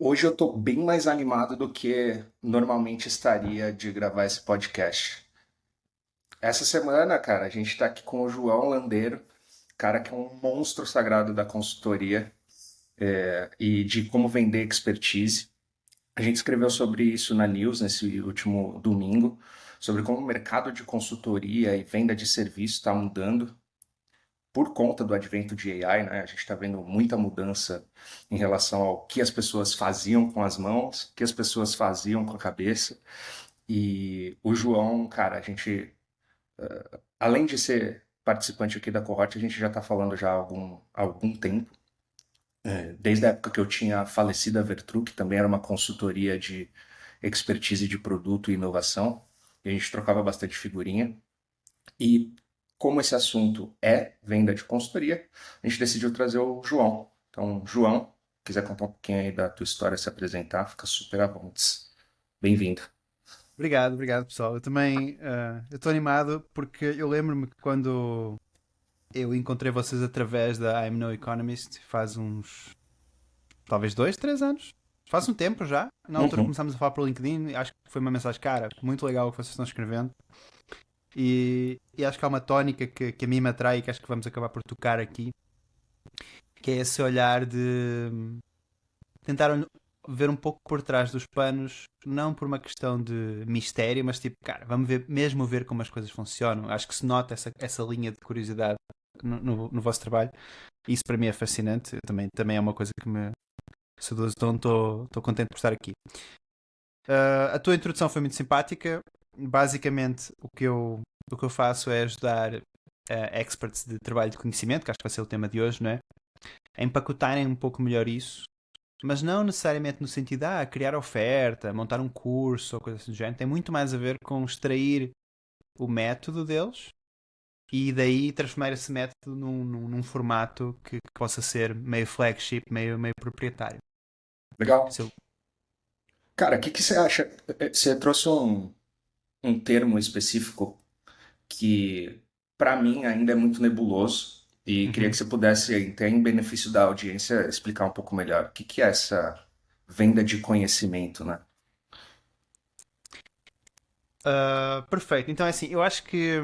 Hoje eu tô bem mais animado do que normalmente estaria de gravar esse podcast. Essa semana, cara, a gente tá aqui com o João Landeiro, cara que é um monstro sagrado da consultoria, e de como vender expertise. A gente escreveu sobre isso na News nesse último domingo, sobre como o mercado de consultoria e venda de serviço está mudando por conta do advento de AI, né? A gente está vendo muita mudança em relação ao que as pessoas faziam com as mãos, o que as pessoas faziam com a cabeça. E o João, cara, a gente, além de ser participante aqui da cohort, a gente já está falando já há algum tempo. Desde a época que eu tinha falecido a Vertru, que também era uma consultoria de expertise de produto e inovação, e a gente trocava bastante figurinha. E como esse assunto é venda de consultoria, a gente decidiu trazer o João. Então, João, quiser contar um pouquinho aí da tua história, se apresentar, fica super à vontade. Bem-vindo. Obrigado, pessoal. Eu também eu estou animado porque eu lembro-me que quando eu encontrei vocês através da I'm No Economist, faz uns, talvez 2, 3 anos. Faz um tempo já. Na altura Uhum. começámos a falar pelo LinkedIn. Acho que foi uma mensagem, cara, muito legal o que vocês estão escrevendo. E acho que há uma tónica que a mim me atrai e que acho que vamos acabar por tocar aqui, que é esse olhar de tentar ver um pouco por trás dos panos, não por uma questão de mistério, mas tipo, cara, vamos ver, mesmo ver como as coisas funcionam. Acho que se nota essa linha de curiosidade no vosso trabalho. E isso para mim é fascinante. Também é uma coisa que me seduz, então estou contente por estar aqui. A tua introdução foi muito simpática. Basicamente, o que eu faço é ajudar experts de trabalho de conhecimento, que acho que vai ser o tema de hoje, não é? A empacotarem um pouco melhor isso, mas não necessariamente no sentido de criar oferta, montar um curso ou coisa assim do género. Tem muito mais a ver com extrair o método deles e daí transformar esse método num formato que possa ser meio flagship, meio proprietário. Legal. Se eu- Cara, o que que você acha? Você trouxe um termo específico que, para mim, ainda é muito nebuloso e queria que Uhum. você pudesse, até em benefício da audiência, explicar um pouco melhor. O que que é essa venda de conhecimento, né? Perfeito. Então é assim, eu acho que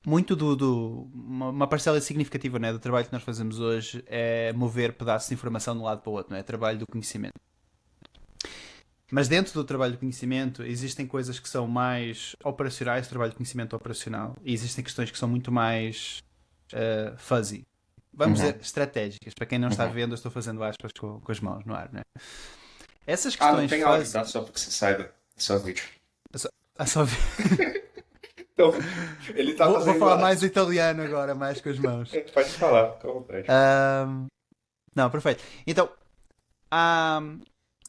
muito uma parcela significativa, né, do trabalho que nós fazemos hoje é mover pedaços de informação de um lado para o outro, não é? Trabalho do conhecimento. Mas dentro do trabalho de conhecimento existem coisas que são mais operacionais, trabalho de conhecimento operacional, e existem questões que são muito mais fuzzy. Vamos dizer, Uhum, estratégicas. Para quem não está uhum. vendo, eu estou fazendo aspas com as mãos no ar, né? Essas Ah, não questões tem áudio, fuzzy. tá? Só para que você saiba. É só vídeo. É só, é só Então, ele tá vou fazendo falar mais aspas. italiano agora, mais com as mãos. Pode falar, fica à vontade. Ahm, não, perfeito. Então, há,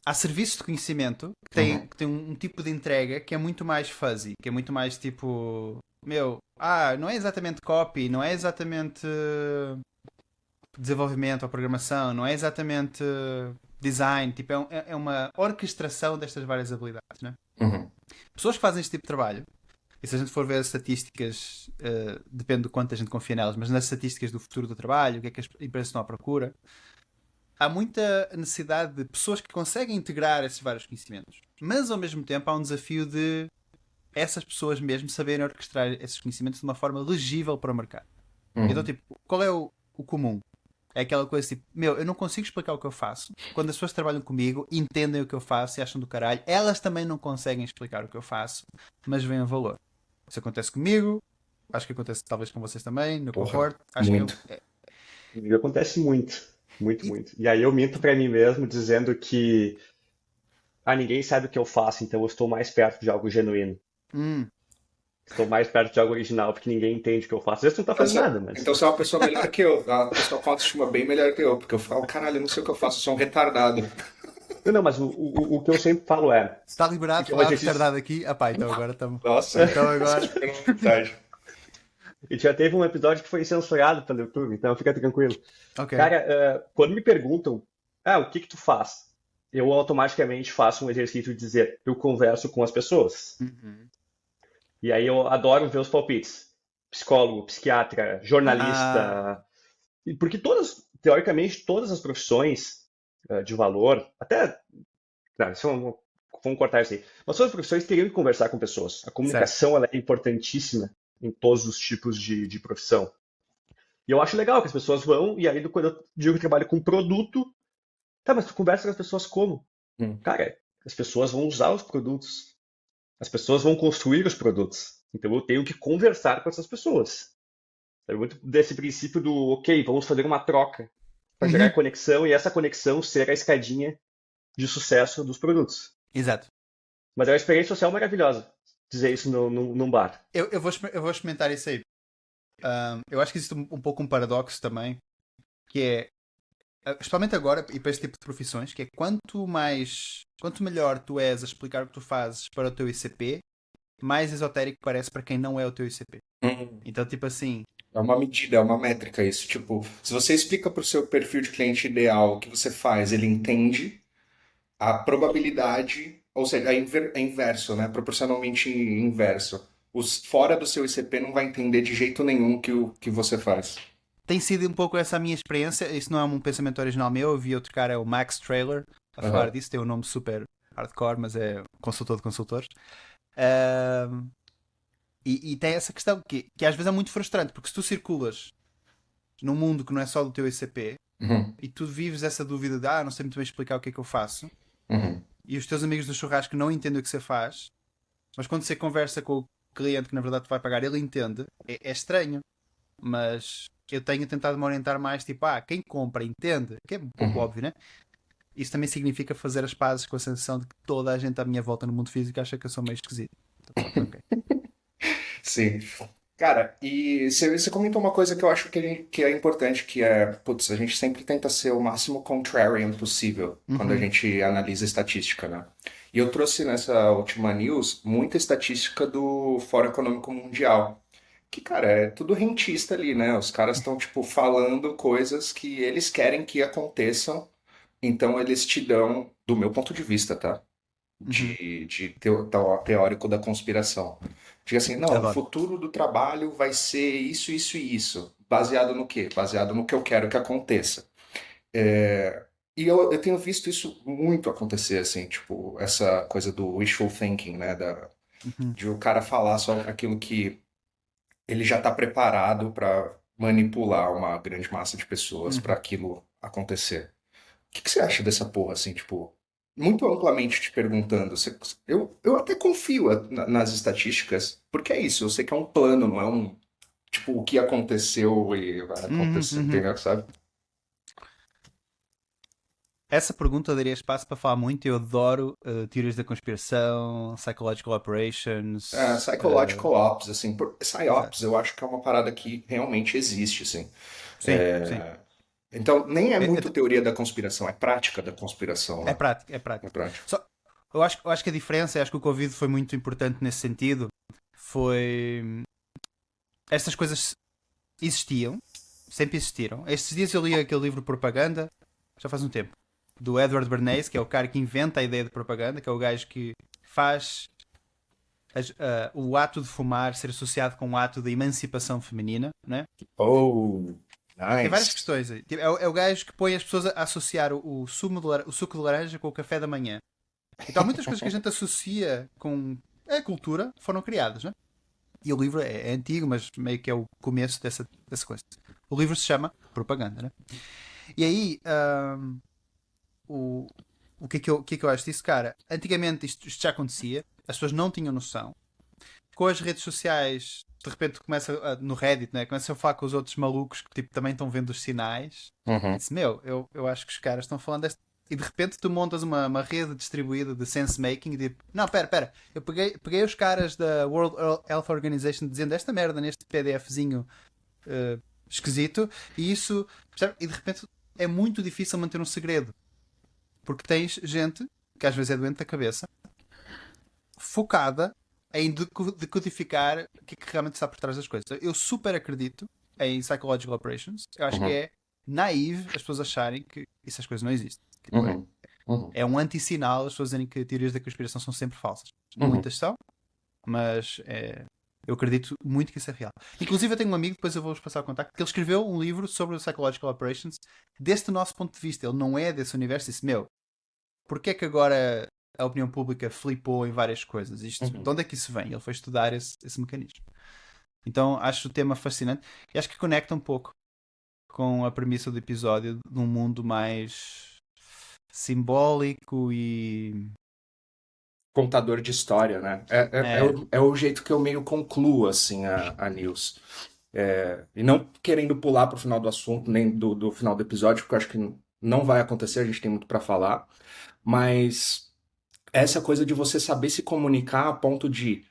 há serviços de conhecimento Uhum, que têm um tipo de entrega que é muito mais fuzzy, que é muito mais tipo. Meu, não é exatamente copy, não é exatamente desenvolvimento ou programação, não é exatamente design, tipo, é uma orquestração destas várias habilidades, né? uhum, Pessoas que fazem este tipo de trabalho, e se a gente for ver as estatísticas, depende do quanto a gente confia nelas, mas nas estatísticas do futuro do trabalho, o que é que as empresas estão à procura, há muita necessidade de pessoas que conseguem integrar esses vários conhecimentos. Mas ao mesmo tempo há um desafio de essas pessoas mesmo saberem orquestrar esses conhecimentos de uma forma legível para o mercado. Então, uhum. tipo, qual é o comum? É aquela coisa tipo, meu, eu não consigo explicar o que eu faço. Quando as pessoas trabalham comigo, entendem o que eu faço e acham do caralho. Elas também não conseguem explicar o que eu faço, mas veem o valor. Isso acontece comigo, acho que acontece talvez com vocês também, no Porra, cohort. Acho que muito. Comigo acontece muito, muito, e- muito. E aí eu minto pra mim mesmo dizendo que ninguém sabe o que eu faço, então eu estou mais perto de algo genuíno. hum, Estou mais perto de algo original, porque ninguém entende o que eu faço. Às vezes tu não tá Então fazendo você, nada, mas. então você é uma pessoa melhor que eu, tá? Uma pessoa com autoestima bem melhor que eu, porque eu falo, caralho, eu não sei o que eu faço, eu sou um retardado. Não, não, mas o que eu sempre falo é. está liberado de Porque é um falar exercício. retardado aqui. Ah pá, então agora estamos. Nossa, Então vocês agora. ficaram à vontade. E já teve um episódio que foi censurado pelo YouTube, então fica tranquilo. Ok. Cara, quando me perguntam, o que que tu faz? Eu automaticamente faço um exercício de dizer, eu converso com as pessoas. Uhum. E aí eu adoro ver os palpites. Psicólogo, psiquiatra, Ah, jornalista. Porque teoricamente, todas as profissões de valor, até, claro, vamos cortar isso aí, mas todas as profissões teriam que conversar com pessoas. A Certo. comunicação, ela é importantíssima em todos os tipos de profissão. E eu acho legal que as pessoas vão, e aí quando eu digo que trabalho com produto, tá, mas tu conversa com as pessoas como? Hum. Cara, as pessoas vão usar os produtos, as pessoas vão construir os produtos. Então eu tenho que conversar com essas pessoas. É muito desse princípio do, ok, vamos fazer uma troca para gerar Uhum. conexão e essa conexão ser a escadinha de sucesso dos produtos. Exato. Mas é uma experiência social maravilhosa dizer isso num bar. Eu vou experimentar isso aí. Eu acho que existe um pouco um paradoxo também, que é, especialmente agora e para este tipo de profissões, que é quanto melhor tu és a explicar o que tu fazes para o teu ICP, mais esotérico parece para quem não é o teu ICP. Hum. Então, tipo assim, É uma medida, é uma métrica isso. Tipo, se você explica para o seu perfil de cliente ideal o que você faz, ele entende, a probabilidade, ou seja, é inverso, né? Proporcionalmente inverso. Os fora do seu ICP não vai entender de jeito nenhum o que você faz. tem sido um pouco essa a minha experiência. Isso não é um pensamento original meu. Eu vi outro cara, é o Max Trailer, a falar Aham. disso. Tem um nome super hardcore, mas é consultor de consultores. Ahm, e tem essa questão que às vezes é muito frustrante, porque se tu circulas num mundo que não é só do teu ICP Uhum. e tu vives essa dúvida de não sei muito bem explicar o que é que eu faço, Uhum. e os teus amigos do churrasco não entendem o que você faz, mas quando você conversa com o cliente que na verdade te vai pagar, ele entende, é estranho. Mas eu tenho tentado me orientar mais, tipo, quem compra entende, que é um pouco Uhum. óbvio, né? Isso também significa fazer as pazes com a sensação de que toda a gente à minha volta no mundo físico acha que eu sou meio esquisito. Então, pronto, ok. Sim. Cara, e você comentou uma coisa que eu acho que é importante, que é, putz, a gente sempre tenta ser o máximo contrarian possível quando a Uhum, gente analisa estatística, né? E eu trouxe nessa última news muita estatística do Fórum Econômico Mundial, que, cara, é tudo rentista ali, né? Os caras estão, tipo, falando coisas que eles querem que aconteçam, então eles te dão, do meu ponto de vista, tá? uhum. Teórico da conspiração. Diga assim, não, o Adoro. futuro do trabalho vai ser isso, isso e isso. Baseado no quê? Baseado no que eu quero que aconteça. E eu tenho visto isso muito acontecer, assim, tipo, essa coisa do wishful thinking, né? Uhum, De o cara falar só aquilo que ele já está preparado para manipular uma grande massa de pessoas para uhum. aquilo acontecer. Que você acha dessa porra, assim, tipo, muito amplamente te perguntando? Eu até confio nas estatísticas, porque é isso, eu sei que é um plano, não é um, tipo, o que aconteceu e vai Uhum, acontecer, uhum. entendeu, sabe? Essa pergunta daria espaço para falar muito. Eu adoro teorias da conspiração, psychological É, operations. psychological ops, assim, Exato. psyops, eu acho que é uma parada que realmente existe, assim. Sim, sim. Então, nem é É, muito teoria da conspiração, é prática da conspiração, é né? prático, é É prático. prática. Só, eu acho que a diferença, acho que o Covid foi muito importante nesse sentido, foi estas coisas existiam, sempre existiram. Estes dias eu li aquele livro de propaganda, já faz um tempo, do Edward Bernays, que é o cara que inventa a ideia de propaganda, que é o gajo que faz o ato de fumar ser associado com o ato de emancipação feminina, né? Oh, Tem várias nice. questões aí. Tipo, é o gajo que põe as pessoas a associar o suco de laranja com o café da manhã. Então há muitas coisas que a gente associa com a cultura foram criadas, né? E o livro é antigo, mas meio que é o começo dessa coisa. O livro se chama Propaganda, né? E aí, o, o que é que eu acho disso, cara? Antigamente isto já acontecia, as pessoas não tinham noção. Com as redes sociais, de repente começa no Reddit, né? Começa a falar com os outros malucos que tipo, também estão vendo os sinais. E Uhum. disse, eu acho que os caras estão falando deste. E de repente tu montas uma rede distribuída de sense-making e tipo, não, pera, eu peguei os caras da World Health Organization dizendo esta merda neste PDFzinho esquisito e isso, percebe? E de repente é muito difícil manter um segredo porque tens gente que às vezes é doente da cabeça focada em decodificar o que é que realmente está por trás das coisas. Eu super acredito em psychological operations. Eu acho que Uhum. é naive as pessoas acharem que essas coisas não existem. Tipo, Uhum. Uhum. é um anti-sinal as pessoas dizerem que teorias da conspiração são sempre falsas. Uhum. Muitas são, mas é. Eu acredito muito que isso é real. Inclusive, eu tenho um amigo, depois eu vou-vos passar o contacto, que ele escreveu um livro sobre o Psychological Operations deste nosso ponto de vista. Ele não é desse universo. Disse, porque é que agora a opinião pública flipou em várias coisas? De onde é que isso vem? Ele foi estudar esse mecanismo. Então, acho o tema fascinante e acho que conecta um pouco com a premissa do episódio de um mundo mais simbólico e... Contador de história, né? É o jeito que eu meio concluo, assim, a news. E não querendo pular pro final do assunto, nem do final do episódio, porque eu acho que não vai acontecer, a gente tem muito para falar. Mas essa coisa de você saber se comunicar a ponto de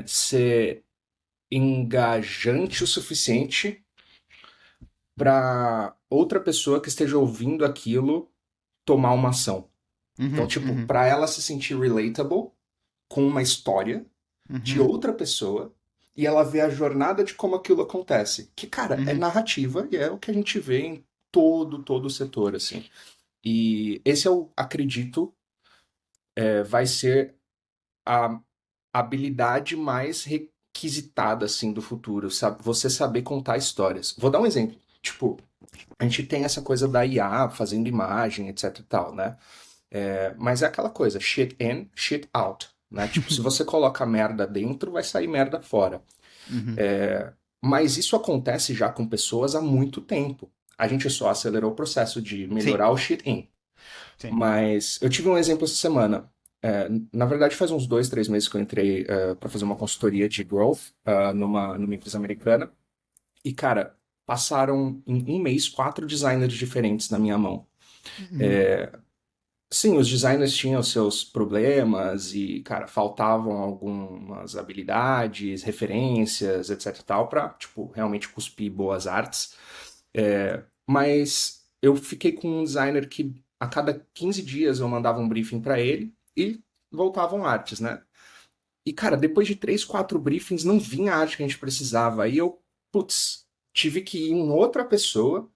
ser engajante o suficiente para outra pessoa que esteja ouvindo aquilo tomar uma ação. Então, tipo, para ela se sentir relatable com uma história de outra pessoa e ela vê a jornada de como aquilo acontece. Que, cara, é narrativa e é o que a gente vê em todo o setor, assim. E esse eu acredito vai ser a habilidade mais requisitada, assim, do futuro, sabe? Você saber contar histórias. Vou dar um exemplo. Tipo, a gente tem essa coisa da IA fazendo imagem, etc e tal, né? Mas é aquela coisa, shit in, shit out, né? Tipo, se você coloca merda dentro, vai sair merda fora. Mas isso acontece já com pessoas há muito tempo. A gente só acelerou o processo de melhorar o shit in. Sim. Mas eu tive um exemplo essa semana. Na verdade, faz uns 2, 3 meses que eu entrei para fazer uma consultoria de growth numa empresa americana. E, cara, passaram em um mês 4 designers diferentes na minha mão. Sim, os designers tinham seus problemas e, cara, faltavam algumas habilidades, referências, etc e tal, pra, tipo, realmente cuspir boas artes. Mas eu fiquei com um designer que a cada 15 dias eu mandava um briefing pra ele e voltavam artes, né? E, cara, depois de 3, 4 briefings não vinha a arte que a gente precisava. Aí eu, putz, tive que ir em outra pessoa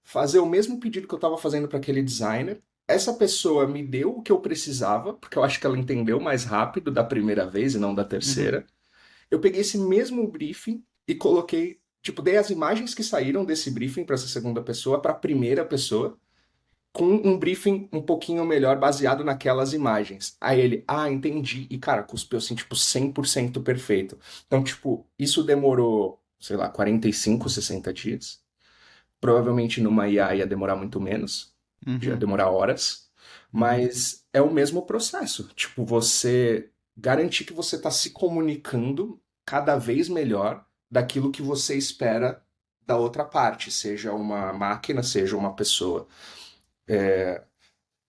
fazer o mesmo pedido que eu estava fazendo para aquele designer. Essa pessoa me deu o que eu precisava, porque eu acho que ela entendeu mais rápido da primeira vez e não da terceira. Eu peguei esse mesmo briefing e coloquei, tipo, dei as imagens que saíram desse briefing para essa segunda pessoa para a primeira pessoa, com um briefing um pouquinho melhor baseado naquelas imagens. Aí ele, entendi. E, cara, cuspiu assim, tipo, 100% perfeito. Então, tipo, isso demorou, sei lá, 45, 60 dias. Provavelmente numa IA ia demorar muito menos, ia demorar horas, mas é o mesmo processo. Tipo, você garantir que você está se comunicando cada vez melhor daquilo que você espera da outra parte, seja uma máquina, seja uma pessoa.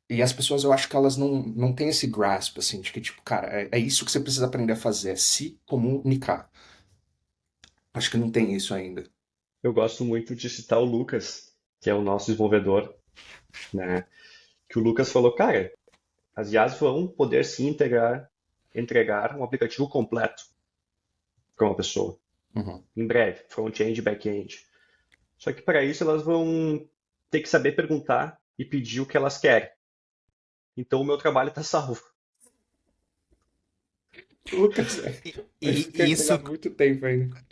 E as pessoas, eu acho que elas não têm esse grasp, assim, de que, tipo, cara, é isso que você precisa aprender a fazer, é se comunicar. Acho que não tem isso ainda. Eu gosto muito de citar o Lucas, que é o nosso desenvolvedor, né? Que o Lucas falou, cara, as IAs vão poder sim entregar um aplicativo completo para uma pessoa. Uhum. Em breve, front-end e back-end. Só que para isso elas vão ter que saber perguntar e pedir o que elas querem. Então o meu trabalho está salvo. Lucas, isso E quer isso, pegar muito tempo ainda.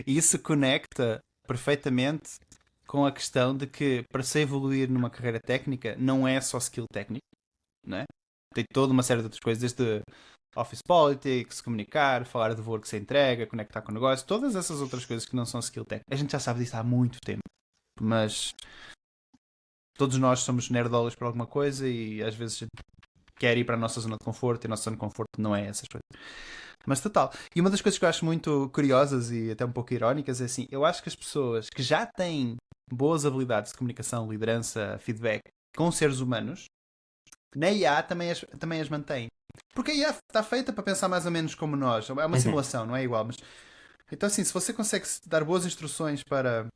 isso conecta perfeitamente com a questão de que para se evoluir numa carreira técnica não é só skill técnico, não é? Tem toda uma série de outras coisas, desde office politics, comunicar, falar de valor que se entrega, conectar com o negócio, todas essas outras coisas que não são skill técnico. A gente já sabe disso há muito tempo, mas todos nós somos nerdolas para alguma coisa e às vezes quer ir para a nossa zona de conforto e a nossa zona de conforto não é essas coisas. Mas total. E uma das coisas que eu acho muito curiosas e até um pouco irónicas é assim, eu acho que as pessoas que já têm boas habilidades de comunicação, liderança, feedback com seres humanos, na IA também as mantém. Porque a IA está feita para pensar mais ou menos como nós. É uma simulação, não é igual. Mas... Então assim, se você consegue dar boas instruções para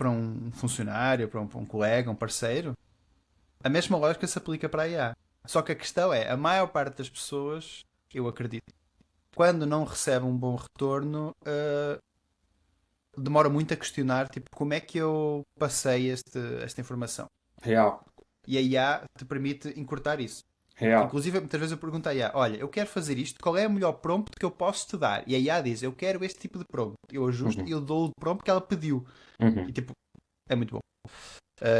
um funcionário, para um colega, um parceiro, a mesma lógica se aplica para a IA. Só que a questão é, a maior parte das pessoas, eu acredito, quando não recebe um bom retorno, demora muito a questionar, tipo, como é que eu passei esta informação? Real. E a IA te permite encurtar isso. Real. Inclusive, muitas vezes eu pergunto à IA, olha, eu quero fazer isto, qual é o melhor prompt que eu posso te dar? E a IA diz, eu quero este tipo de prompt. Eu ajusto e Uhum, eu dou o prompt que ela pediu. E uhum, tipo, é muito bom.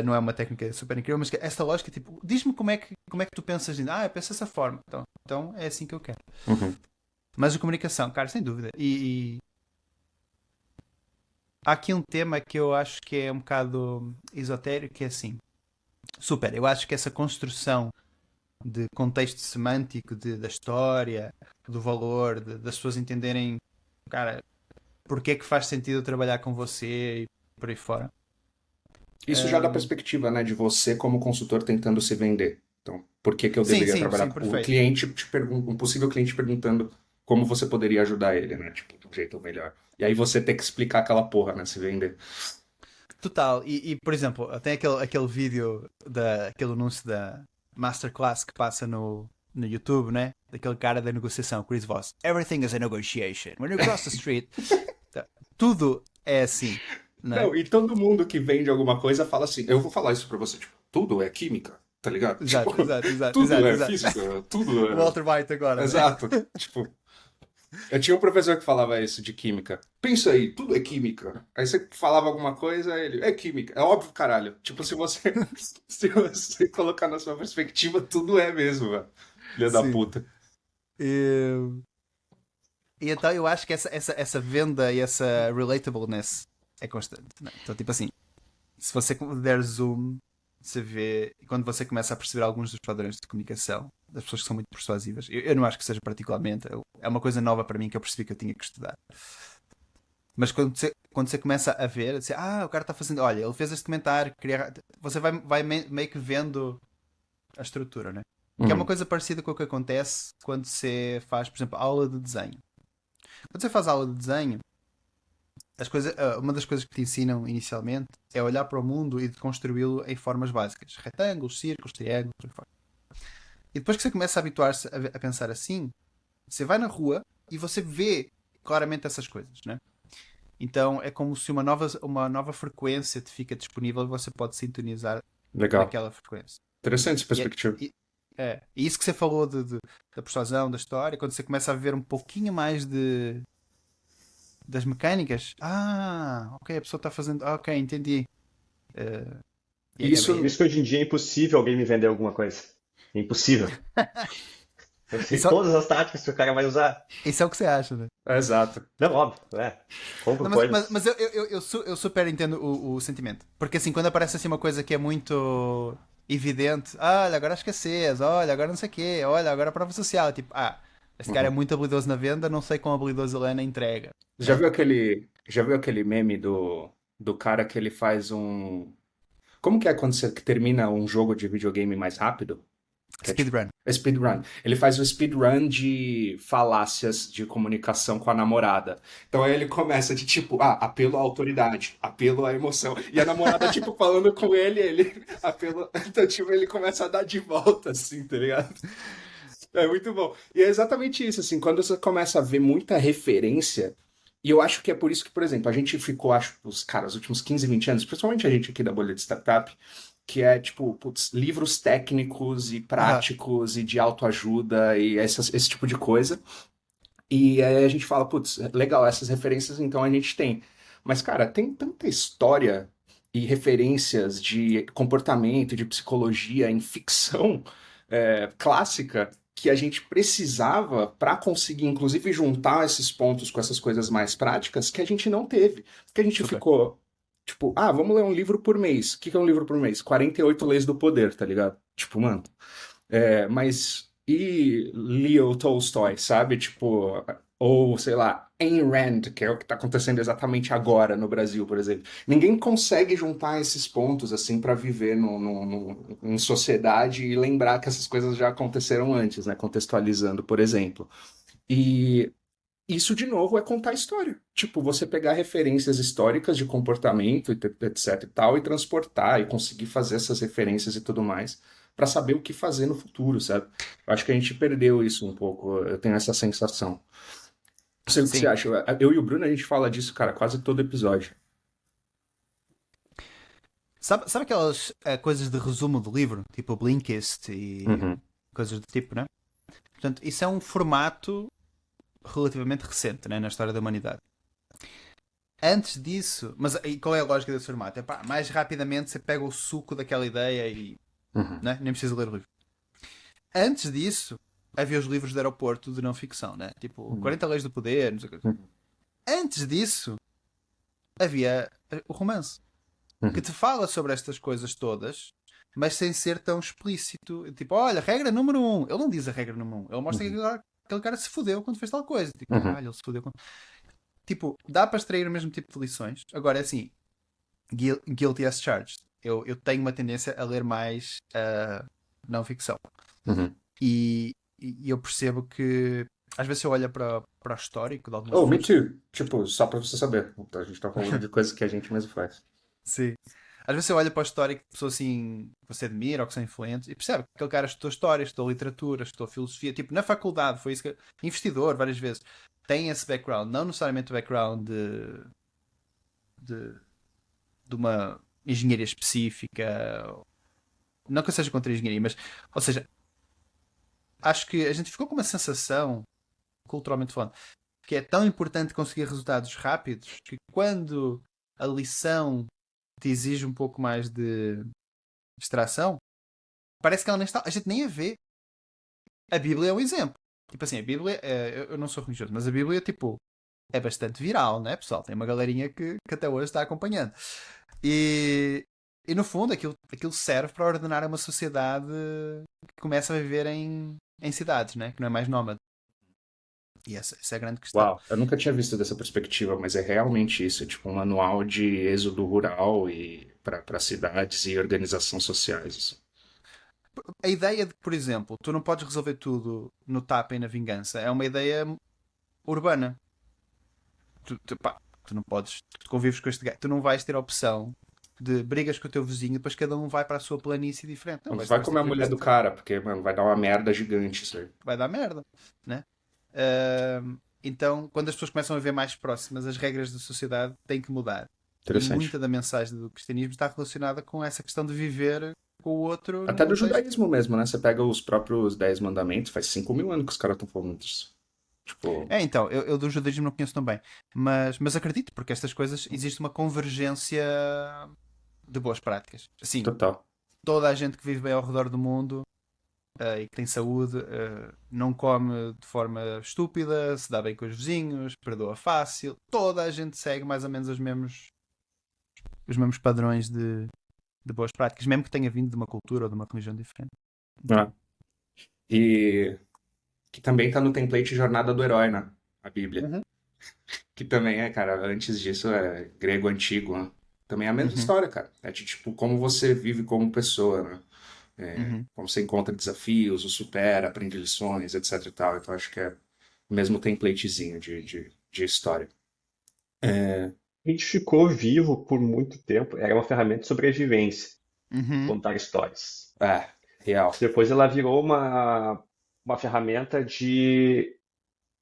Não é uma técnica super incrível, mas esta lógica, tipo, diz-me como é que tu pensas nisso. Eu penso dessa forma. Então é assim que eu quero. uhum. Mas a comunicação, cara, sem dúvida. E há aqui um tema que eu acho que é um bocado esotérico, que é assim. Super, eu acho que essa construção de contexto semântico da história, do valor, das pessoas entenderem, cara, porque é que faz sentido eu trabalhar com você e por aí fora. Isso já dá Ahm, perspectiva, né, de você como consultor tentando se vender. Então, por que que eu sim, deveria sim, trabalhar sim, com o perfeito. cliente te pergunta, um possível cliente perguntando como você poderia ajudar ele, né? Tipo, de um jeito melhor. E aí você tem que explicar aquela porra, né, se vender. Total. Por exemplo, tem aquele vídeo, aquele anúncio da Masterclass que passa no YouTube, né? Daquele cara da negociação, Chris Voss. Everything is a negotiation. When you cross the street, tá, tudo é assim, né? Não, e todo mundo que vende alguma coisa fala assim, eu vou falar isso pra você, tipo, tudo é química, tá ligado? Tipo, Exato, exato, exato, tudo exato, é exato. física, tudo O é... Walter White agora, né? Exato. Tipo, eu tinha um professor que falava isso de química. Pensa aí, tudo é química. Aí você falava alguma coisa, ele, é química. É óbvio, caralho. Tipo, se você, se você colocar na sua perspectiva, tudo é mesmo, velho. Filha da Sim. puta. E, e então eu acho que essa venda e essa relatableness é constante, né? Então, tipo assim, se você der zoom, você vê, e quando você começa a perceber alguns dos padrões de comunicação das pessoas que são muito persuasivas, eu não acho que seja particularmente, é uma coisa nova para mim que eu percebi que eu tinha que estudar. Mas quando você começa a ver, você, o cara está fazendo, olha, ele fez este comentário, você vai meio que vendo a estrutura, né? Que é uma Uhum. coisa parecida com o que acontece quando você faz, por exemplo, aula de desenho. Quando você faz aula de desenho, uma das coisas que te ensinam inicialmente é olhar para o mundo e de construí-lo em formas básicas. Retângulos, círculos, triângulos, por aí fora. E depois que você começa a habituar-se a pensar assim, você vai na rua e você vê claramente essas coisas, né? Então é como se uma nova frequência te fica disponível e você pode sintonizar Legal. naquela frequência. Interessante essa E é, perspectiva. e isso que você falou da persuasão, da história, quando você começa a ver um pouquinho mais das mecânicas, ok, a pessoa está fazendo, ok, entendi. Eh, Por Isso, isso que hoje em dia é impossível alguém me vender alguma coisa. É impossível. Eu sei isso, todas as táticas que o cara vai usar. isso é o que você acha, né? exato. Não, óbvio, compro Não, mas coisas. eu super entendo o sentimento. Porque assim, quando aparece assim uma coisa que é muito evidente, olha, agora a escassez, olha, agora não sei o quê, olha, agora a prova social, tipo, este cara é Uhum. muito habilidoso na venda, não sei quão habilidoso ele é na entrega, Já né? viu aquele meme do cara que ele faz um... Como que é quando você termina um jogo de videogame mais rápido? Que é tipo Speedrun. speedrun. Ele faz o speedrun de falácias de comunicação com a namorada. Então aí ele começa de tipo, apelo à autoridade, apelo à emoção. E a namorada, tipo, falando com ele, apelo. Então, tipo, ele começa a dar de volta, assim, tá ligado? É muito bom. E é exatamente isso, assim, quando você começa a ver muita referência. E eu acho que é por isso que, por exemplo, a gente ficou, acho, os últimos 15, 20 anos, principalmente a gente aqui da bolha de startup, que é tipo, putz, livros técnicos e Aham, práticos e de autoajuda e esse tipo de coisa. E aí a gente fala, putz, legal, essas referências então a gente tem. Mas, cara, tem tanta história e referências de comportamento, de psicologia em ficção clássica que a gente precisava para conseguir, inclusive, juntar esses pontos com essas coisas mais práticas que a gente não teve. Porque a gente super. ficou, tipo, vamos ler um livro por mês. O que que é um livro por mês? 48 Leis do Poder, tá ligado? Tipo, mano. Mas e Leo Tolstói, sabe? Tipo, ou sei lá, Ayn Rand, que é o que está acontecendo exatamente agora no Brasil, por exemplo. Ninguém consegue juntar esses pontos assim para viver em sociedade e lembrar que essas coisas já aconteceram antes, né? Contextualizando, por exemplo. E isso, de novo, é contar história. Tipo, você pegar referências históricas de comportamento, etc e tal, e transportar e conseguir fazer essas referências e tudo mais, para saber o que fazer no futuro, sabe? Eu acho que a gente perdeu isso um pouco. Eu tenho essa sensação. Não sei o que você Sim. acha. Eu e o Bruno, a gente fala disso, cara, quase todo episódio. Sabe aquelas coisas de resumo do livro? Tipo o Blinkist Uhum. coisas do tipo, né? Portanto, isso é um formato relativamente recente, né, na história da humanidade. Antes disso, mas e qual é a lógica desse formato? É pá, mais rapidamente você pega o suco daquela ideia e Uhum. né, nem precisa ler o livro. Antes disso, havia os livros de aeroporto de não ficção, né? Tipo, 40 Leis do Poder, não sei o quê. Uhum. Antes disso, havia o romance, que te fala sobre estas coisas todas, mas sem ser tão explícito. Tipo, olha, regra número 1. Ele não diz a regra número 1. Ele mostra que aquele cara se fodeu quando fez tal coisa. Tipo, caralho, ele se fodeu quando... Tipo, dá para extrair o mesmo tipo de lições. Agora, é assim, guilty as charged. Eu tenho uma tendência a ler mais não ficção. Uhum. E eu percebo que às vezes eu olho para o histórico de algumas Oh, me pessoas. too. Tipo, só pra você saber. Então, a gente tá falando de coisas que a gente mesmo faz. Sim. Às vezes eu olho para o histórico de pessoas assim que você admira ou que são influentes e percebe que aquele cara estudou história, estudou literatura, estudou filosofia, tipo na faculdade, foi isso que. Investidor, várias vezes. Tem esse background, não necessariamente o background de, de uma engenharia específica. Não que eu seja contra a engenharia, mas. Ou seja, acho que a gente ficou com uma sensação, culturalmente falando, que é tão importante conseguir resultados rápidos que quando a lição te exige um pouco mais de distração, parece que ela nem está. A gente nem a vê. A Bíblia é um exemplo. Tipo assim, a Bíblia, eu não sou religioso, mas a Bíblia, tipo, é bastante viral, né, pessoal? Tem uma galerinha que até hoje está acompanhando. E no fundo, aquilo serve para ordenar uma sociedade que começa a viver em cidades, né? Que não é mais nómade. E essa é a grande questão. Uau, eu nunca tinha visto dessa perspectiva, mas é realmente isso, é tipo um manual de êxodo rural e para cidades e organização sociais. Assim. A ideia de que, por exemplo, tu não podes resolver tudo no tapa e na vingança é uma ideia urbana. Pá, tu não podes, tu convives com este gajo, tu não vais ter a opção de brigas com o teu vizinho e depois cada um vai para a sua planície diferente. Não, Mas vais, vai vais ter comer a que viver com mulher do este, cara, porque, mano, vai dar uma merda gigante isso aí. vai dar merda, né? Então, quando as pessoas começam a ver mais próximas, as regras da sociedade têm que mudar. E Interessante. muita da mensagem do cristianismo está relacionada com essa questão de viver com o outro num Até do contexto. judaísmo mesmo, né? Você pega os próprios 10 mandamentos, faz 5.000 anos que os caras estão falando disso. Tipo, Então, eu do judaísmo não conheço tão bem, mas acredito, porque estas coisas existe uma convergência de boas práticas. Assim, total. toda a gente que vive bem ao redor do mundo e que tem saúde não come de forma estúpida, se dá bem com os vizinhos, perdoa fácil. Toda a gente segue mais ou menos os mesmos padrões de boas práticas, mesmo que tenha vindo de uma cultura ou de uma religião diferente. Ah. E que também tá no template Jornada do Herói, né? A Bíblia. Uhum. Que também é, cara, antes disso é grego antigo, né? Também é a mesma Uhum. história, cara. É de, tipo, como você vive como pessoa, né? Uhum. Como você encontra desafios, o supera, aprende lições, etc e tal. Então acho que é o mesmo templatezinho de história. A gente ficou vivo por muito tempo, era uma ferramenta de sobrevivência, Uhum. contar histórias. É, real. Depois ela virou uma ferramenta de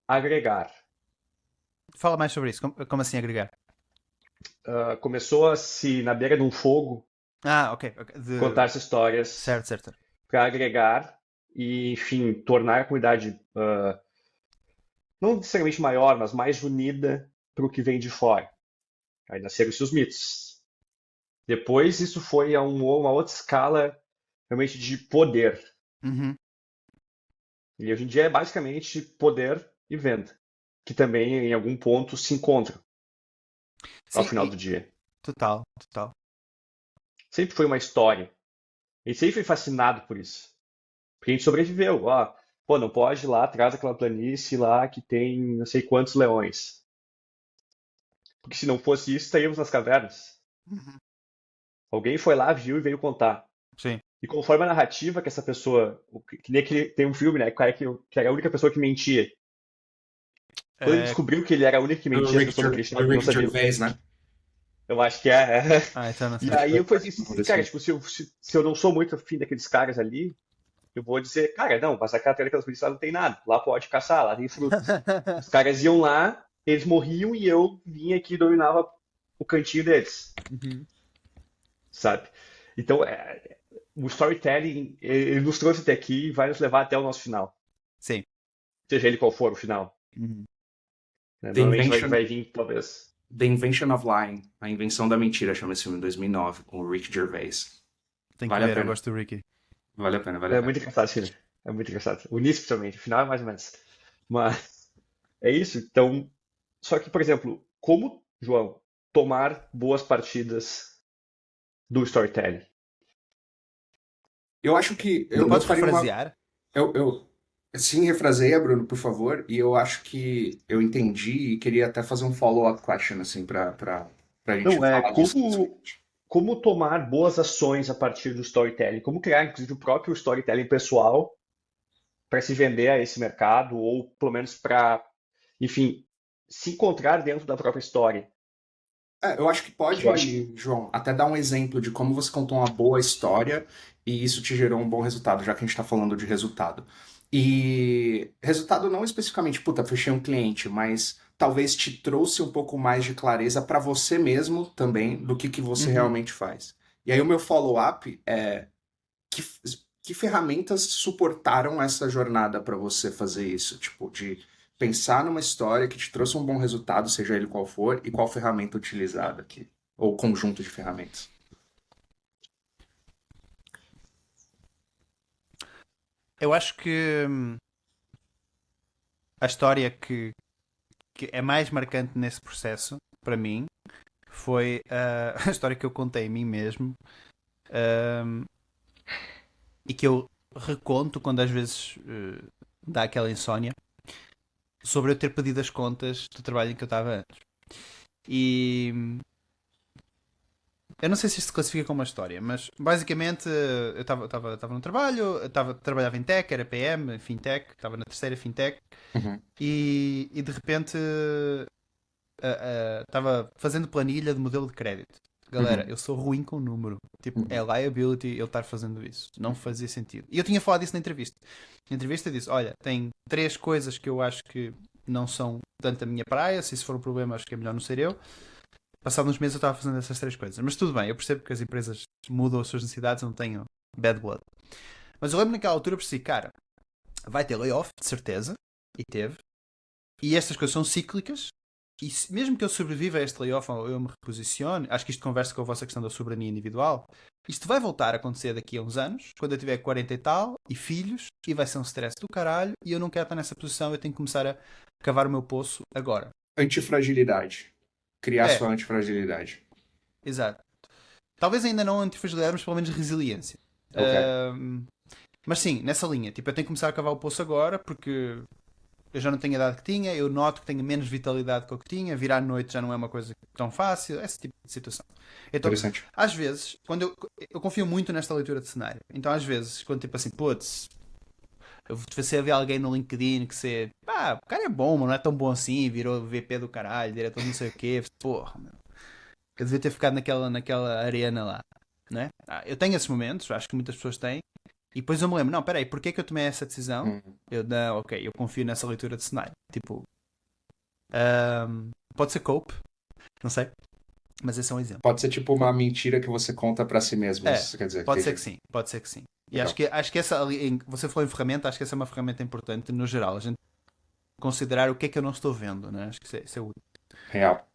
agregar. Fala mais sobre isso. Como assim agregar? Começou a se, na beira de um fogo, Ah, ok. contar essas histórias Certo, certo. para agregar e, enfim, tornar a comunidade não necessariamente maior, mas mais unida para o que vem de fora. Aí nasceram-se os mitos. Depois isso foi a uma outra escala realmente de poder. Uhum. E hoje em dia é basicamente poder e venda, que também em algum ponto se encontram ao Sim, final do dia. total, total. Sempre foi uma história. E sempre foi fascinado por isso. Porque a gente sobreviveu. Ó, pô, não pode ir lá atrás daquela planície lá que tem não sei quantos leões. Porque se não fosse isso, estaríamos nas cavernas. Uhum. Alguém foi lá, viu e veio contar. Sim. E conforme a narrativa que essa pessoa. Que nem aquele, tem um filme, né? Que era a única pessoa que mentia. Quando ele É, descobriu que ele era a única que mentia, as pessoas não acreditavam O porque não Rick sabiam. Gervais, né? Eu acho que é. então não E sei. aí eu falei assim, Desse cara, filme. tipo, se eu não sou muito afim daqueles caras ali, eu vou dizer, cara, não, mas aquela terra daquelas polícias lá não tem nada. Lá pode caçar, lá tem frutas. Os caras iam lá, eles morriam e eu vinha aqui e dominava o cantinho deles, Uhum. sabe? Então, o storytelling, ele nos trouxe até aqui e vai nos levar até o nosso final. Sim. Seja ele qual for o final. Uhum. Né? The Normalmente vai, Invention, vai vir, talvez. The Invention of Lying, A Invenção da Mentira, chama esse filme, em 2009, com o Rick Gervais. Tenho que Vale a ver, eu pena. gosto do Ricky. Vale a pena, vale a É pena. muito engraçado esse filme. É muito engraçado. O início, principalmente. O final é mais ou menos. Mas é isso. Então, só que, por exemplo, como, João, tomar boas partidas do storytelling? Eu acho que Tu eu podes faria uma. refrasear? Eu sim, refraseia, Bruno, por favor. E eu acho que eu entendi e queria até fazer um follow-up question, assim, pra gente Não, é falar disso. como tomar boas ações a partir do storytelling. Como criar, inclusive, o próprio storytelling pessoal para se vender a esse mercado ou, pelo menos, para, enfim, se encontrar dentro da própria história. Eu acho que Que eu acho que pode, João, até dar um exemplo de como você contou uma boa história e isso te gerou um bom resultado, já que a gente está falando de resultado. E resultado não especificamente, puta, fechei um cliente, mas talvez te trouxe um pouco mais de clareza para você mesmo também do que você Uhum. realmente faz. E aí o meu follow-up é que, que ferramentas suportaram essa jornada para você fazer isso? Tipo, de pensar numa história que te trouxe um bom resultado, seja ele qual for, e qual ferramenta utilizada aqui? Ou conjunto de ferramentas. Eu acho que a história que é mais marcante nesse processo, para mim, foi a história que eu contei a mim mesmo ahm, e que eu reconto quando às vezes dá aquela insónia sobre eu ter pedido as contas do trabalho em que eu estava antes. E eu não sei se isto se classifica como uma história, mas basicamente eu estava no trabalho, trabalhava em tech, era PM, fintech, estava na terceira fintech Uhum. e de repente estava fazendo planilha de modelo de crédito. Galera, Uhum. eu sou ruim com o número. Tipo, é Uhum. liability ele estar fazendo isso. Não fazia sentido. E eu tinha falado isso na entrevista. Na entrevista eu disse: olha, tem três coisas que eu acho que não são tanto a minha praia. Se isso for um problema, acho que é melhor não ser eu. Passado uns meses eu estava fazendo essas três coisas. Mas tudo bem, eu percebo que as empresas mudam as suas necessidades, eu não tenho bad blood. Mas eu lembro naquela altura, percebi, cara, vai ter layoff, de certeza. E teve. E estas coisas são cíclicas. E mesmo que eu sobreviva a este layoff ou eu me reposicione, acho que isto conversa com a vossa questão da soberania individual. Isto vai voltar a acontecer daqui a uns anos, quando eu tiver 40 e tal, e filhos, e vai ser um stress do caralho, e eu não quero estar nessa posição, eu tenho que começar a cavar o meu poço agora. Antifragilidade. Criar É, sua antifragilidade. exato. Talvez ainda não antifragilidade, mas pelo menos resiliência. Ok. Ahm, mas sim, nessa linha. Tipo, eu tenho que começar a cavar o poço agora, porque eu já não tenho a idade que tinha, eu noto que tenho menos vitalidade que o que tinha, virar à noite já não é uma coisa tão fácil, esse tipo de situação. Então, Interessante. às vezes, quando eu confio muito nesta leitura de cenário, então às vezes, quando tipo assim, putz, eu você vê alguém no LinkedIn que você, pá, o cara é bom, mas não é tão bom assim, virou VP do caralho, diretor de não sei o quê, porra, meu, eu devia ter ficado naquela arena lá, não é? Eu tenho esses momentos, acho que muitas pessoas têm, e depois eu me lembro, não, peraí, porquê que eu tomei essa decisão? Hum. Eu, não, ok, eu confio nessa leitura de cenário. Tipo, pode ser cope, não sei, mas esse é um exemplo. Pode ser tipo uma mentira que você conta pra si mesmo. É, Isso quer dizer, pode ser entendi. que sim, pode ser que sim. E Legal. acho que essa, você falou em ferramenta, acho que essa é uma ferramenta importante no geral, a gente considerar o que é que eu não estou vendo, né? Acho que isso é útil. Real.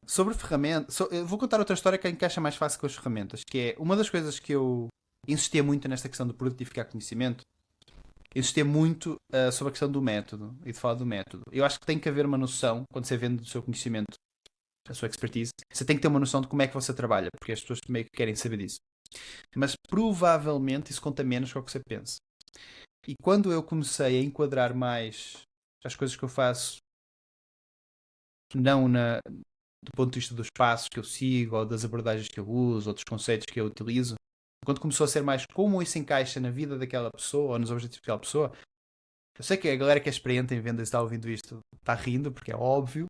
Sobre ferramentas, eu vou contar outra história que encaixa mais fácil com as ferramentas, que é uma das coisas que eu insistia muito nesta questão de produtificar conhecimento, insistia muito sobre a questão do método e de falar do método. Eu acho que tem que haver uma noção, quando você vende o seu conhecimento, a sua expertise, você tem que ter uma noção de como é que você trabalha, porque as pessoas meio que querem saber disso. Mas provavelmente isso conta menos do que você pensa. E quando eu comecei a enquadrar mais as coisas que eu faço, não do ponto de vista dos passos que eu sigo, ou das abordagens que eu uso, ou dos conceitos que eu utilizo, quando começou a ser mais como isso encaixa na vida daquela pessoa, ou nos objetivos daquela pessoa, eu sei que a galera que é experiente em vendas e está ouvindo isto está rindo, porque é óbvio,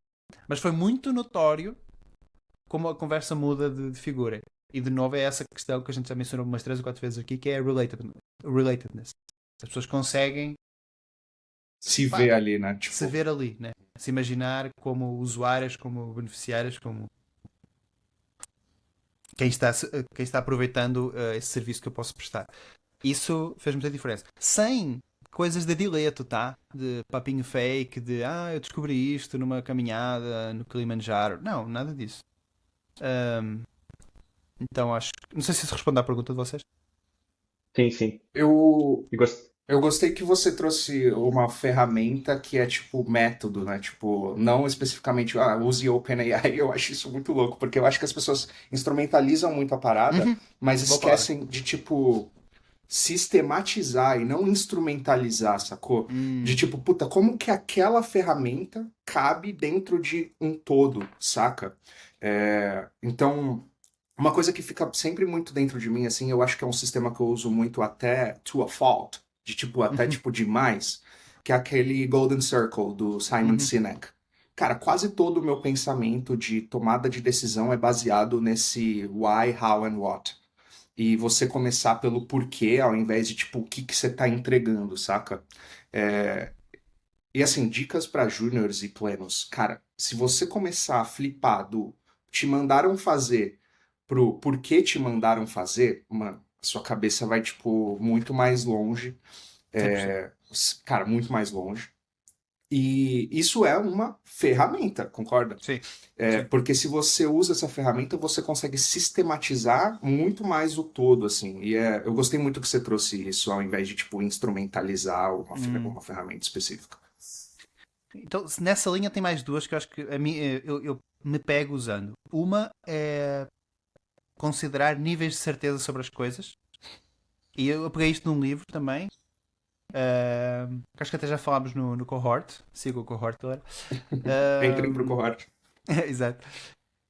mas foi muito notório como a conversa muda de figura. E de novo é essa questão que a gente já mencionou umas 3 ou 4 vezes aqui, que é a relatedness. As pessoas conseguem, Se pá, vê ali, né? se Tipo, ver ali, né? Se imaginar como usuárias, como beneficiárias, como quem está aproveitando esse serviço que eu posso prestar. Isso fez muita diferença. Sem coisas de dileto, tá? De papinho fake, de eu descobri isto numa caminhada no Kilimanjaro. Não, nada disso. Ahm, então acho que. Não sei se isso responde à pergunta de vocês. Sim, sim. Eu, E gost... eu gostei que você trouxe uma ferramenta que é tipo método, né? Tipo, não especificamente, use OpenAI. Eu acho isso muito louco, porque eu acho que as pessoas instrumentalizam muito a parada, Uhum. mas Boa palavra. esquecem de, tipo, sistematizar e não instrumentalizar, sacou? De Hum, tipo, puta, como que aquela ferramenta cabe dentro de um todo, saca? Então, uma coisa que fica sempre muito dentro de mim, assim, eu acho que é um sistema que eu uso muito até to a fault, de tipo, até uhum, tipo demais, que é aquele Golden Circle do Simon uhum, Sinek. Cara, quase todo o meu pensamento de tomada de decisão é baseado nesse why, how and what. E você começar pelo porquê, ao invés de tipo o que que você tá entregando, saca? É, E assim, dicas para júniores e plenos. Cara, se você começar a flipar do te mandaram fazer pro porquê te mandaram fazer, mano, a sua cabeça vai, tipo, muito mais longe. 100%. Cara, muito mais longe. E isso é uma ferramenta, concorda? Sim, sim. Porque se você usa essa ferramenta, você consegue sistematizar muito mais o todo, assim. Eu gostei muito que você trouxe isso, ao invés de, tipo, instrumentalizar Hum. uma ferramenta específica. Então, nessa linha tem mais duas que eu acho que a mim, eu me pego usando. Uma é considerar níveis de certeza sobre as coisas. E eu peguei isto num livro também. Que acho que até já falámos no cohort. Siga o cohort, galera. Entrem pro Ahm, cohort. Exato.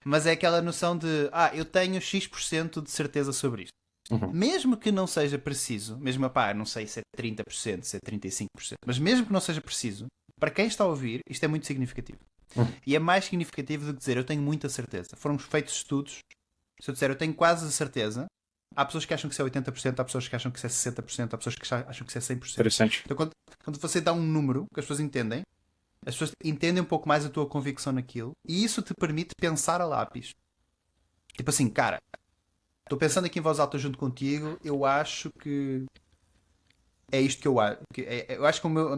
Mas é aquela noção de eu tenho X% de certeza sobre isto. Uhum. Mesmo que não seja preciso, mesmo não sei se é 30%, se é 35%, mas mesmo que não seja preciso, para quem está a ouvir, isto é muito significativo. Uhum. E é mais significativo do que dizer eu tenho muita certeza. Foram feitos estudos. Se eu disser eu tenho quase a certeza, há pessoas que acham que isso é 80%, há pessoas que acham que isso é 60%, há pessoas que acham que isso é 100%. Interessante. Então quando você dá um número que as pessoas entendem um pouco mais a tua convicção naquilo e isso te permite pensar a lápis. Tipo assim, cara, estou pensando aqui em voz alta junto contigo, eu acho que é isto que eu acho. Eu acho que a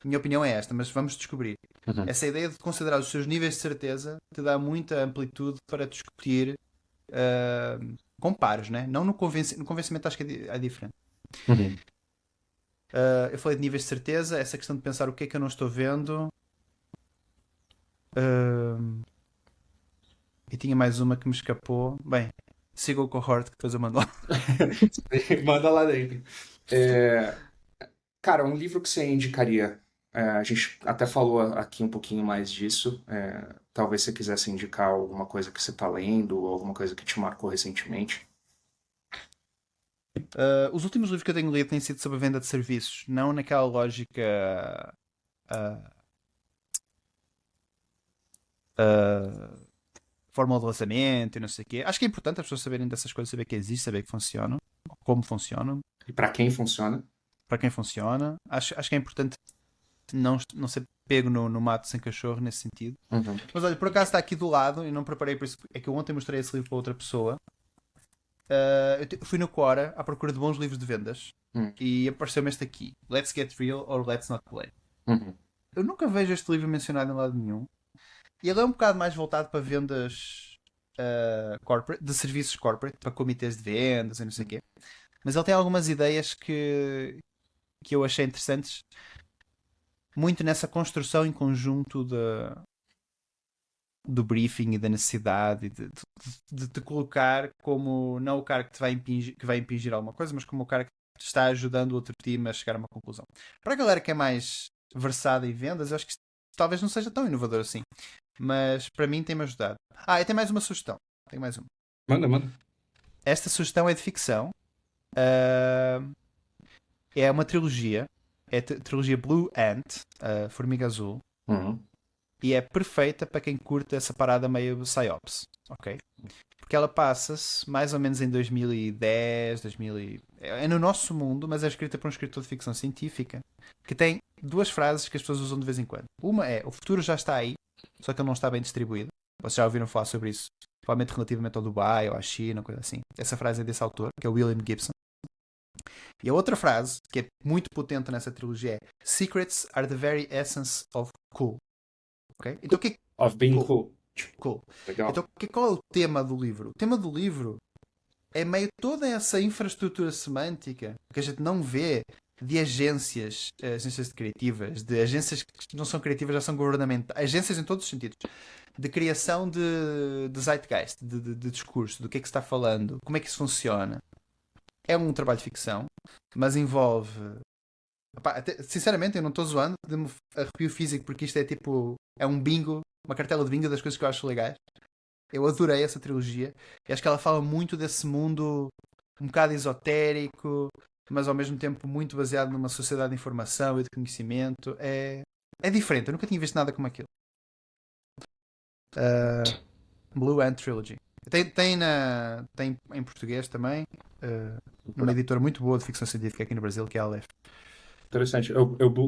minha opinião é esta, mas vamos descobrir. Uhum. Essa ideia de considerar os seus níveis de certeza te dá muita amplitude para discutir com pares, né? Não no convencimento acho que é diferente. Uhum. Eu falei de níveis de certeza, essa questão de pensar o que é que eu não estou vendo. Uh, e tinha mais uma que me escapou. Bem, siga o cohort que depois eu mando lá. Manda lá dentro. É, Cara, um livro que você indicaria? A gente até falou aqui um pouquinho mais disso. Talvez você quisesse indicar alguma coisa que você está lendo ou alguma coisa que te marcou recentemente. Os últimos livros que eu tenho lido têm sido sobre a venda de serviços, não naquela lógica uh, fórmula de lançamento e não sei o quê. Acho que é importante as pessoas saberem dessas coisas, saber que existe, saber que funcionam, como funcionam, E para quem funciona? para quem funciona. Acho que é importante não ser pego no mato sem cachorro nesse sentido. Uhum. Mas olha, por acaso está aqui do lado e não preparei por isso. É que eu ontem mostrei esse livro para outra pessoa. Eu fui no Quora à procura de bons livros de vendas Uhum. e apareceu-me este aqui: Let's Get Real or Let's Not Play. Uhum. Eu nunca vejo este livro mencionado em lado nenhum. E ele é um bocado mais voltado para vendas corporate, de serviços corporate, para comitês de vendas e não sei o quê. Mas ele tem algumas ideias que eu achei interessantes, muito nessa construção em conjunto do briefing e da necessidade de te colocar como não o cara que vai impingir alguma coisa, mas como o cara que te está ajudando o outro time a chegar a uma conclusão. Para a galera que é mais versada em vendas, eu acho que isto talvez não seja tão inovador assim. Mas para mim tem-me ajudado. E tem mais uma sugestão. Tenho mais uma. Manda, manda. Esta sugestão é de ficção. Ah, é uma trilogia. É a trilogia Blue Ant, Formiga Azul. Uhum. E é perfeita para quem curte essa parada meio psyops. Ok? Porque ela passa-se mais ou menos em 2010, 2000 é no nosso mundo, mas é escrita por um escritor de ficção científica que tem duas frases que as pessoas usam de vez em quando. Uma é: o futuro já está aí, só que ele não está bem distribuído. Vocês já ouviram falar sobre isso provavelmente relativamente ao Dubai ou à China, coisa assim. Essa frase é desse autor, que é o William Gibson. E a outra frase, que é muito potente nessa trilogia, é Secrets are the very essence of cool. Okay? Então, o que é Of being cool? cool. Cool. Legal. Então, qual é o tema do livro? O tema do livro é meio toda essa infraestrutura semântica que a gente não vê de agências criativas, de agências que não são criativas, já são governamentais, agências em todos os sentidos, de criação de zeitgeist, de discurso, do que é que se está falando, como é que isso funciona. É um trabalho de ficção, mas envolve. Sinceramente, eu não estou zoando, de-me arrepio físico, porque isto é tipo. É um bingo, uma cartela de bingo das coisas que eu acho legais. Eu adorei essa trilogia e acho que ela fala muito desse mundo um bocado esotérico, mas ao mesmo tempo muito baseado numa sociedade de informação e de conhecimento. É diferente, eu nunca tinha visto nada como aquilo. Blue Ant Trilogy. Tem em português também, numa editora muito boa de ficção científica aqui no Brasil, que é a Aleph. Interessante. Eu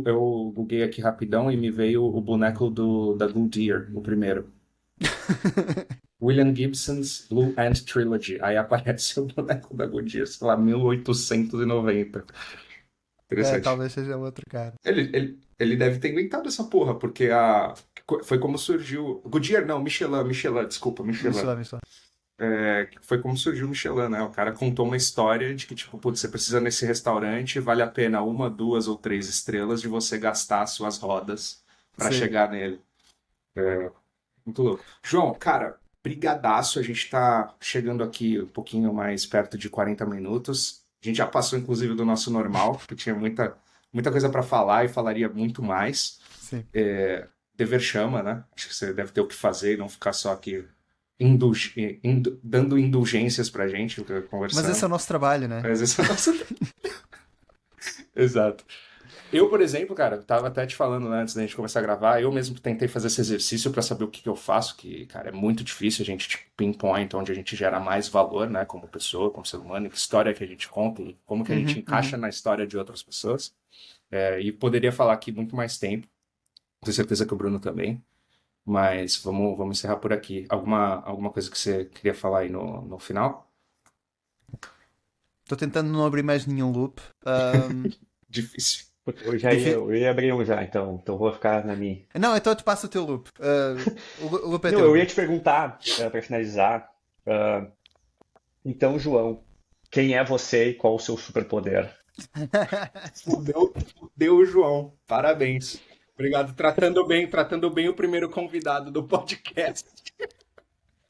buguei aqui rapidão e me veio o boneco da Goodyear, o primeiro. William Gibson's Blue Ant Trilogy. Aí aparece o boneco da Goodyear, sei lá, 1890. Interessante. Talvez seja outro cara. Ele deve ter inventado essa porra, porque foi como surgiu. Goodyear não, Michelin, desculpa, Michelin. Michelin. Foi como surgiu o Michelin, né? O cara contou uma história de que, tipo, putz, você precisa nesse restaurante, vale a pena 1, 2 ou 3 estrelas de você gastar suas rodas pra Sim. chegar nele. Muito louco. João, cara, brigadaço. A gente tá chegando aqui um pouquinho mais perto de 40 minutos. A gente já passou, inclusive, do nosso normal, porque tinha muita coisa pra falar e falaria muito mais. Sim. Dever chama, né? Acho que você deve ter o que fazer e não ficar só aqui dando indulgências pra gente, conversando. Mas esse é o nosso trabalho, né? Mas esse é o nosso... Exato. Eu, por exemplo, cara, tava até te falando, né, antes da gente começar a gravar, eu mesmo tentei fazer esse exercício pra saber o que eu faço, que, cara, é muito difícil a gente tipo, pinpoint onde a gente gera mais valor, né, como pessoa, como ser humano, que história que a gente conta e como que a gente encaixa na história de outras pessoas. E poderia falar aqui muito mais tempo, tenho certeza que o Bruno também, mas vamos encerrar por aqui. Alguma coisa que você queria falar aí no final? Estou tentando não abrir mais nenhum loop. Difícil. Eu ia abrir um já, então vou ficar na minha. Não, então tu passa o teu loop. O loop é Não, teu. eu ia te perguntar, para finalizar, então, João, quem é você e qual o seu superpoder? Fudeu o João. Parabéns. Obrigado. Tratando bem o primeiro convidado do podcast.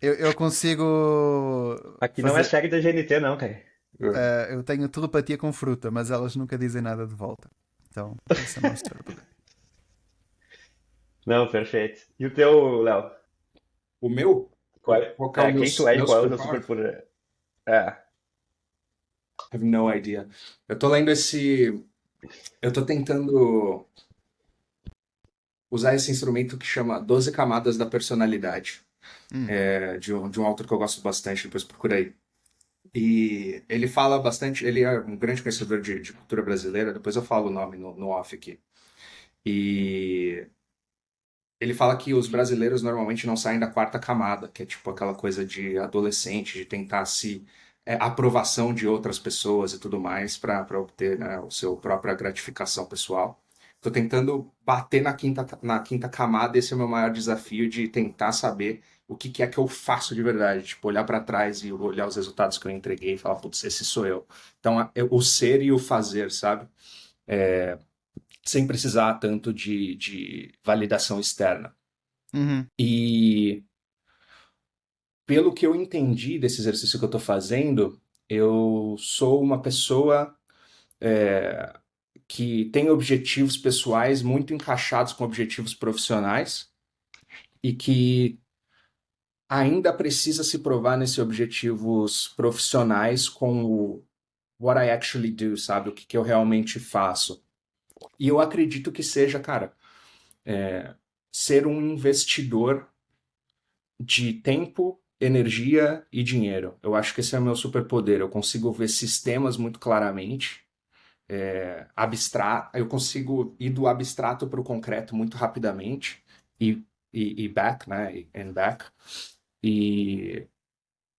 Eu consigo. Aqui não é série da GNT, não, cara. Eu tenho telepatia com fruta, mas elas nunca dizem nada de volta. Então, esse é o nosso superpoder. Não, perfeito. E o teu, Léo? O meu? Qual que é o meu, Quem tu é e meu qual é o teu superpower? superpoder? I have no idea. Eu tô lendo eu tô tentando usar esse instrumento que chama 12 Camadas da Personalidade. De um autor que eu gosto bastante, depois procura aí. E ele fala bastante, ele é um grande conhecedor de cultura brasileira, depois eu falo o nome no off aqui. E ele fala que os brasileiros normalmente não saem da quarta camada, que é tipo aquela coisa de adolescente, de tentar aprovação de outras pessoas e tudo mais para obter, né, o seu própria gratificação pessoal. Estou tentando bater na quinta camada, esse é o meu maior desafio de tentar saber o que é que eu faço de verdade, tipo, olhar para trás e olhar os resultados que eu entreguei e falar, putz, esse sou eu. Então, o ser e o fazer, sabe? Sem precisar tanto de validação externa. E pelo que eu entendi desse exercício que eu estou fazendo, eu sou uma pessoa que tem objetivos pessoais muito encaixados com objetivos profissionais e que ainda precisa se provar nesses objetivos profissionais com o what I actually do, sabe? O que eu realmente faço. E eu acredito que seja, cara, ser um investidor de tempo, energia e dinheiro. Eu acho que esse é o meu superpoder. Eu consigo ver sistemas muito claramente, eu consigo ir do abstrato para o concreto muito rapidamente e back, né? And back. E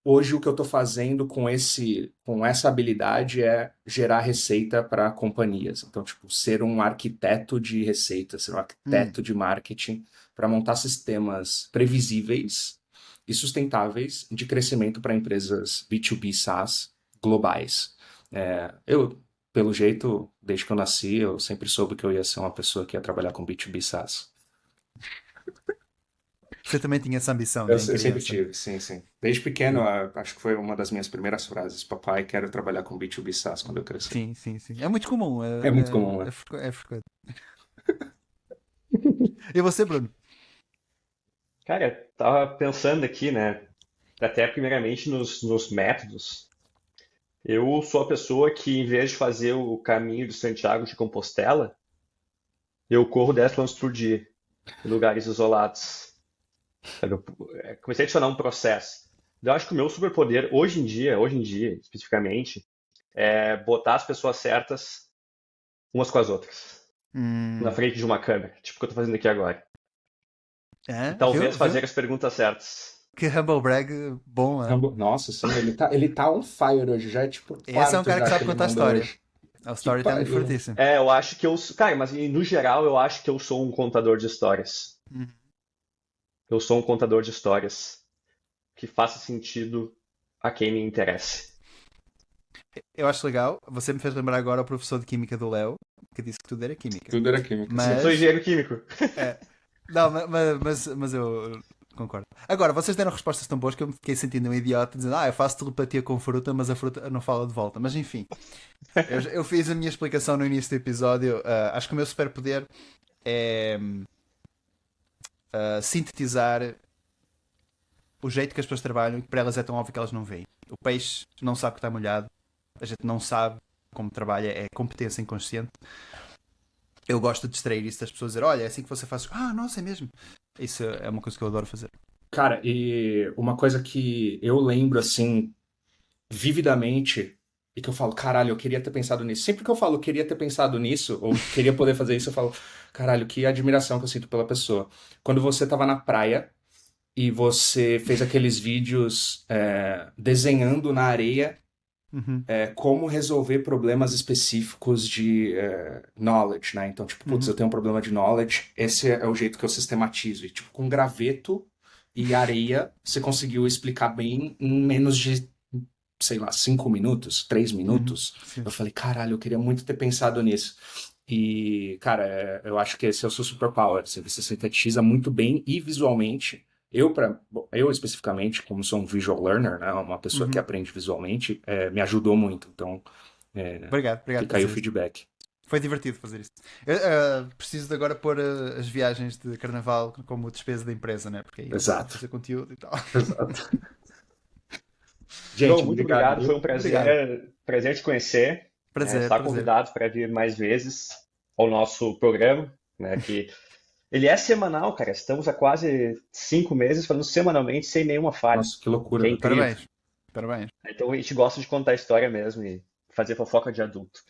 hoje o que eu estou fazendo com essa habilidade é gerar receita para companhias. Então, tipo, ser um arquiteto de receita, ser um arquiteto de marketing para montar sistemas previsíveis e sustentáveis de crescimento para empresas B2B SaaS globais. Pelo jeito, desde que eu nasci, eu sempre soube que eu ia ser uma pessoa que ia trabalhar com B2B SaaS. Você também tinha essa ambição, Eu né, em sempre criança? tive, sim. Desde pequeno, acho que foi uma das minhas primeiras frases. Papai, quero trabalhar com B2B SaaS quando eu crescer. Sim. É muito comum. É muito comum, né? É frequente. E você, Bruno? Cara, tava pensando aqui, né? Até primeiramente nos métodos. Eu sou a pessoa que, em vez de fazer o caminho de Santiago de Compostela, eu corro 10 km por dia, em lugares isolados. Sabe, comecei a adicionar um processo. Eu acho que o meu superpoder, hoje em dia, especificamente, é botar as pessoas certas umas com as outras, na frente de uma câmera, tipo o que eu tô fazendo aqui agora. E talvez Viu? fazer as perguntas certas. Que humble brag bom, né? Nossa, sim, ele tá on fire hoje, já é tipo o Esse é um quarto cara já que sabe ele contar mandou história. hoje. É o storytelling pariu. fortíssimo. Eu acho que eu. Cara, mas no geral eu acho que eu sou um contador de histórias. Eu sou um contador de histórias que faça sentido a quem me interesse. Eu acho legal. Você me fez lembrar agora o professor de Química do Léo, que disse que tudo era Química. Tudo era química. Mas- Eu sou engenheiro químico. Não, mas eu concordo. Agora, vocês deram respostas tão boas que eu me fiquei sentindo um idiota dizendo eu faço telepatia com fruta, mas a fruta não fala de volta. Mas enfim, eu fiz a minha explicação no início do episódio. Acho que o meu superpoder é sintetizar o jeito que as pessoas trabalham e que para elas é tão óbvio que elas não veem. O peixe não sabe que está molhado, a gente não sabe como trabalha, é competência inconsciente. Eu gosto de distrair isso das pessoas, dizer, olha, é assim que você faz. Nossa, é mesmo. Isso é uma coisa que eu adoro fazer. Cara, e uma coisa que eu lembro, assim, vividamente, e que eu falo, caralho, eu queria ter pensado nisso. Sempre que eu falo queria ter pensado nisso, ou queria poder fazer isso, eu falo, caralho, que admiração que eu sinto pela pessoa. Quando você tava na praia e você fez aqueles vídeos desenhando na areia como resolver problemas específicos de knowledge, né? Então, tipo, putz, eu tenho um problema de knowledge, esse é o jeito que eu sistematizo. E, tipo, com graveto e areia, você conseguiu explicar bem em menos de, sei lá, 5 minutos, 3 minutos. Sim. Eu falei, caralho, eu queria muito ter pensado nisso. E, cara, eu acho que esse é o seu superpower. Você sintetiza muito bem e visualmente. Eu especificamente, como sou um visual learner, né, uma pessoa que aprende visualmente, me ajudou muito. Então, Obrigado fica por aí o dizer isso. feedback. Foi divertido fazer isso. Eu, preciso de agora pôr as viagens de carnaval como despesa da empresa, né? Porque aí eu Exato. vou fazer conteúdo e tal. Exato. João, Gente, muito obrigado. Foi um Obrigado. prazer te conhecer. Prazer, Está prazer. convidado para vir mais vezes ao nosso programa, né? Que ele é semanal, cara. Estamos há quase 5 meses falando semanalmente sem nenhuma falha. Nossa, que loucura. Que é incrível. Parabéns. Então a gente gosta de contar história mesmo e fazer fofoca de adulto.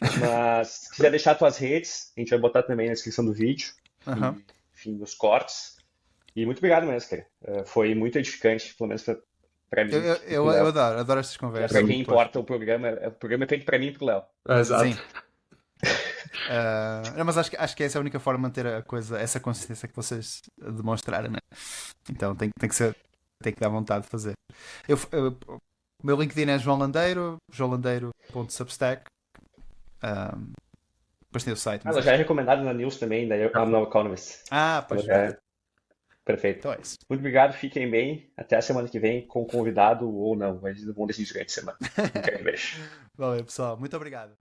Mas se quiser deixar tuas redes, a gente vai botar também na descrição do vídeo. Aham. E, enfim, nos cortes. E muito obrigado mesmo, cara. Foi muito edificante, pelo menos pra mim. Eu adoro estas conversas. Pra quem importa o programa é feito pra mim e pro Léo. Exato. Sim. Não, mas acho que essa é a única forma de manter a coisa, essa consistência que vocês demonstraram, né? Então tem que dar vontade de fazer. O meu LinkedIn é João Landeiro, joãolandeiro.substack. Depois tem o site. Ela já é recomendada na news também, da I'm No Economist. Pois Perfeito. então é isso. Muito obrigado, fiquem bem. Até a semana que vem com convidado ou não. Mas vamos decidir durante a semana. Um beijo. Valeu, pessoal. Muito obrigado.